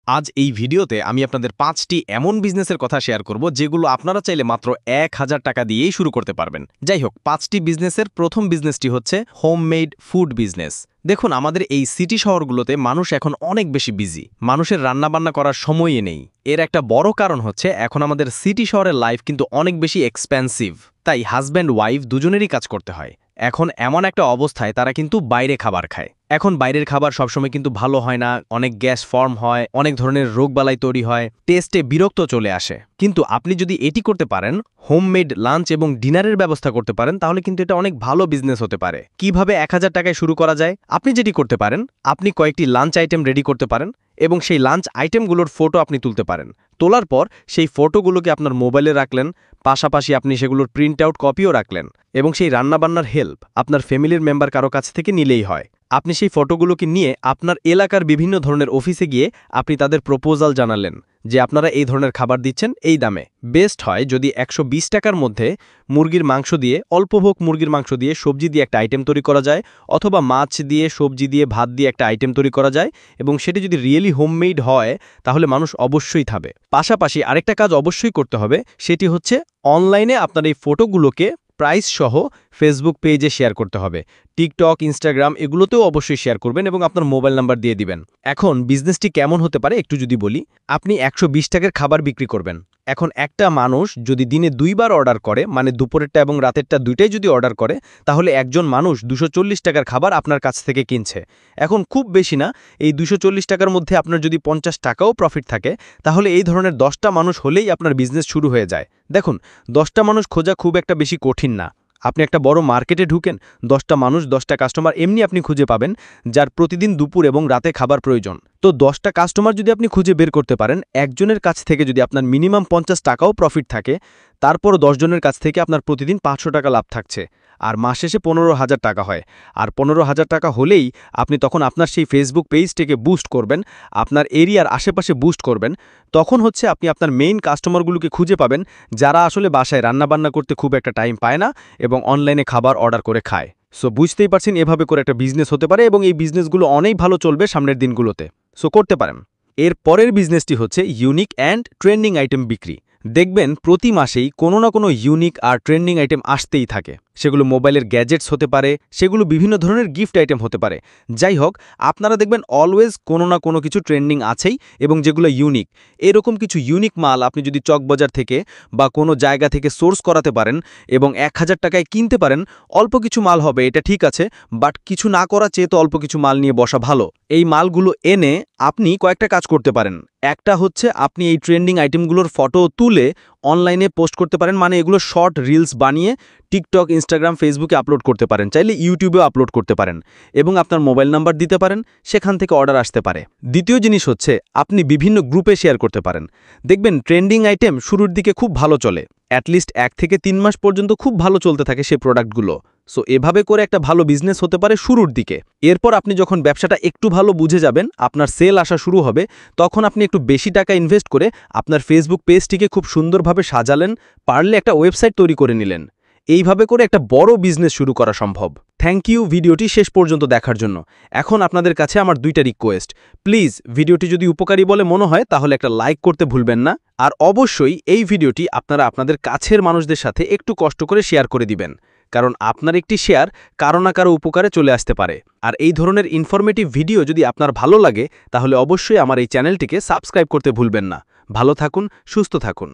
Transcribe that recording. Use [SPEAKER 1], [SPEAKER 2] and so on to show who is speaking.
[SPEAKER 1] আজ এই ভিডিওতে আমি আপনাদের 5টি এমন বিজনেসের কথা শেয়ার করব যেগুলো আপনারা চাইলে মাত্র 1000 টাকা দিয়েই শুরু করতে পারবেন। যাই হোক, 5টি বিজনেসের প্রথম বিজনেসটি হচ্ছে হোমমেড ফুড বিজনেস। দেখুন, আমাদের এই সিটি শহরগুলোতে মানুষ এখন অনেক বেশি বিজি, মানুষের রান্নাবান্না করার সময়ই নেই। এর একটা বড় কারণ হচ্ছে এখন আমাদের সিটি শহরের লাইফ কিন্তু অনেক বেশি এক্সপেন্সিভ, তাই হাজব্যান্ড ওয়াইফ দুজনেরই কাজ করতে হয়। এখন এমন একটা অবস্থায় তারা কিন্তু বাইরে খাবার খায়। এখন বাইরের খাবার সবসময় কিন্তু ভালো হয় না, অনেক গ্যাস ফর্ম হয়, অনেক ধরনের রোগবালাই তৈরি হয়, টেস্টে বিরক্ত চলে আসে। কিন্তু আপনি যদি এটি করতে পারেন, হোমমেড লাঞ্চ এবং ডিনারের ব্যবস্থা করতে পারেন, তাহলে কিন্তু এটা অনেক ভালো বিজনেস হতে পারে। কিভাবে 1000 টাকায় শুরু করা যায়? আপনি যেটি করতে পারেন, আপনি কয়েকটি লাঞ্চ আইটেম রেডি করতে পারেন এবং সেই লাঞ্চ আইটেমগুলোর ফটো আপনি তুলতে পারেন। তোলার পর সেই ফটোগুলোকে আপনার মোবাইলে রাখলেন, পাশাপাশি আপনি সেগুলোর প্রিন্ট আউট কপিও রাখলেন এবং সেই রান্নাবান্নার হেল্প আপনার ফ্যামিলির মেম্বার কারো কাছ থেকে নিলেই হয়। আপনি সেই ফটোগুলোকে নিয়ে আপনার এলাকার বিভিন্ন ধরনের অফিসে গিয়ে আপনি তাদের প্রপোজাল জানালেন যে আপনারা এই ধরনের খাবার দিচ্ছেন এই দামে। বেস্ট হয় যদি 120 টাকার মধ্যে মুরগির মাংস দিয়ে, অল্পভোগ মুরগির মাংস দিয়ে সবজি দিয়ে একটা আইটেম তৈরি করা যায়, অথবা মাছ দিয়ে, সবজি দিয়ে, ভাত দিয়ে একটা আইটেম তৈরি করা যায় এবং সেটি যদি রিয়েলি হোমমেড হয় তাহলে মানুষ অবশ্যই খাবে। পাশাপাশি আরেকটা কাজ অবশ্যই করতে হবে, সেটি হচ্ছে অনলাইনে আপনার এই ফটোগুলোকে প্রাইস সহ ফেসবুক পেজে শেয়ার করতে হবে। টিকটক, ইনস্টাগ্রাম এগুলোতেও অবশ্যই শেয়ার করবেন এবং আপনার মোবাইল নাম্বার দিয়ে দিবেন। এখন বিজনেসটি কেমন হতে পারে একটু যদি বলি, আপনি 120 টাকার খাবার বিক্রি করবেন। এখন একটা মানুষ যদি দিনে 2 বার অর্ডার করে, মানে দুপুরেরটা এবং রাতেরটা দুইটাই যদি অর্ডার করে, তাহলে একজন মানুষ 240 টাকার খাবার আপনার কাছ থেকে কিনছে। এখন খুব বেশি না, এই 240 টাকার মধ্যে আপনার যদি 50 টাকাও প্রফিট থাকে, তাহলে এই ধরনের 10টা মানুষ হলেই আপনার বিজনেস শুরু হয়ে যায়। দেখুন, 10টা মানুষ খোঁজা খুব একটা বেশি কঠিন না। আপনি একটা বড় মার্কেটে ঢুকেন, 10টা মানুষ, 10টা কাস্টমার এমনি আপনি খুঁজে পাবেন যার প্রতিদিন দুপুর এবং রাতে খাবার প্রয়োজন। তো 10টা কাস্টমার যদি আপনি খুঁজে বের করতে পারেন, একজনের কাছ থেকে যদি আপনার মিনিমাম 50 টাকাও প্রফিট থাকে, তারপর 10 জনের কাছ থেকে আপনার প্রতিদিন 500 টাকা লাভ থাকছে, আর মাস শেষে 15,000 টাকা হয়। আর 15,000 টাকা হলেই আপনি তখন আপনার সেই ফেসবুক পেজটিকে বুস্ট করবেন, আপনার এরিয়ার আশেপাশে বুস্ট করবেন। তখন হচ্ছে আপনি আপনার মেইন কাস্টমারগুলোকে খুঁজে পাবেন যারা আসলে বাসায় রান্নাবান্না করতে খুব একটা টাইম পায় না এবং অনলাইনে খাবার অর্ডার করে খায়। সো বুঝতেই পারছেন এভাবে করে একটা বিজনেস হতে পারে এবং এই বিজনেসগুলো অনেক ভালো চলবে সামনের দিনগুলোতে। সো করতে পারেন। এর পরের বিজনেসটি হচ্ছে ইউনিক অ্যান্ড ট্রেন্ডিং আইটেম বিক্রি। দেখবেন প্রতি মাসেই কোনো না কোনো ইউনিক আর ট্রেন্ডিং আইটেম আসতেই থাকে। সেগুলো মোবাইলের গ্যাজেটস হতে পারে, সেগুলো বিভিন্ন ধরনের গিফট আইটেম হতে পারে। যাই হোক, আপনারা দেখবেন অলওয়েজ কোনো না কোনো কিছু ট্রেন্ডিং আছেই এবং যেগুলো ইউনিক। এরকম কিছু ইউনিক মাল আপনি যদি চকবাজার থেকে বা কোনো জায়গা থেকে সোর্স করাতে পারেন এবং 1000 টাকায় কিনতে পারেন, অল্প কিছু মাল হবে, এটা ঠিক আছে, বাট কিছু না করা চেয়ে তো অল্প কিছু মাল নিয়ে বসা ভালো। এই মালগুলো এনে আপনি কয়েকটা কাজ করতে পারেন। একটা হচ্ছে আপনি এই ট্রেন্ডিং আইটেমগুলোর ফটো তুলে অনলাইনে পোস্ট করতে পারেন, মানে এগুলো শর্ট রিলস বানিয়ে টিকটক, ইনস্টাগ্রাম, ফেসবুকে আপলোড করতে পারেন, চাইলে ইউটিউবেও আপলোড করতে পারেন এবং আপনার মোবাইল নাম্বার দিতে পারেন, সেখান থেকে অর্ডার আসতে পারে। দ্বিতীয় জিনিস হচ্ছে আপনি বিভিন্ন গ্রুপে শেয়ার করতে পারেন। দেখবেন ট্রেন্ডিং আইটেম শুরুর দিকে খুব ভালো চলে, অ্যাটলিস্ট 1 থেকে 3 মাস পর্যন্ত খুব ভালো চলতে থাকে সেই প্রোডাক্টগুলো। সো এভাবে করে একটা ভালো বিজনেস হতে পারে শুরুর দিকে। এরপর আপনি যখন ব্যবসাটা একটু ভালো বুঝে যাবেন, আপনার সেল আসা শুরু হবে, তখন আপনি একটু বেশি টাকা ইনভেস্ট করে আপনার ফেসবুক পেজটিকে খুব সুন্দরভাবে সাজালেন, পারলে একটা ওয়েবসাইট তৈরি করে নিলেন। এইভাবে করে একটা বড় বিজনেস শুরু করা সম্ভব। থ্যাংক ইউ ভিডিওটি শেষ পর্যন্ত দেখার জন্য। এখন আপনাদের কাছে আমার 2টা রিকোয়েস্ট। প্লিজ ভিডিওটি যদি উপকারী বলে মনে হয় তাহলে একটা লাইক করতে ভুলবেন না, আর অবশ্যই এই ভিডিওটি আপনারা আপনাদের কাছের মানুষদের সাথে একটু কষ্ট করে শেয়ার করে দিবেন, কারণ আপনার একটি শেয়ার কারো না কারো উপকারে চলে আসতে পারে। আর এই ধরনের ইনফরমেটিভ ভিডিও যদি আপনার ভালো লাগে তাহলে অবশ্যই আমার এই চ্যানেলটিকে সাবস্ক্রাইব করতে ভুলবেন না। ভালো থাকুন, সুস্থ থাকুন।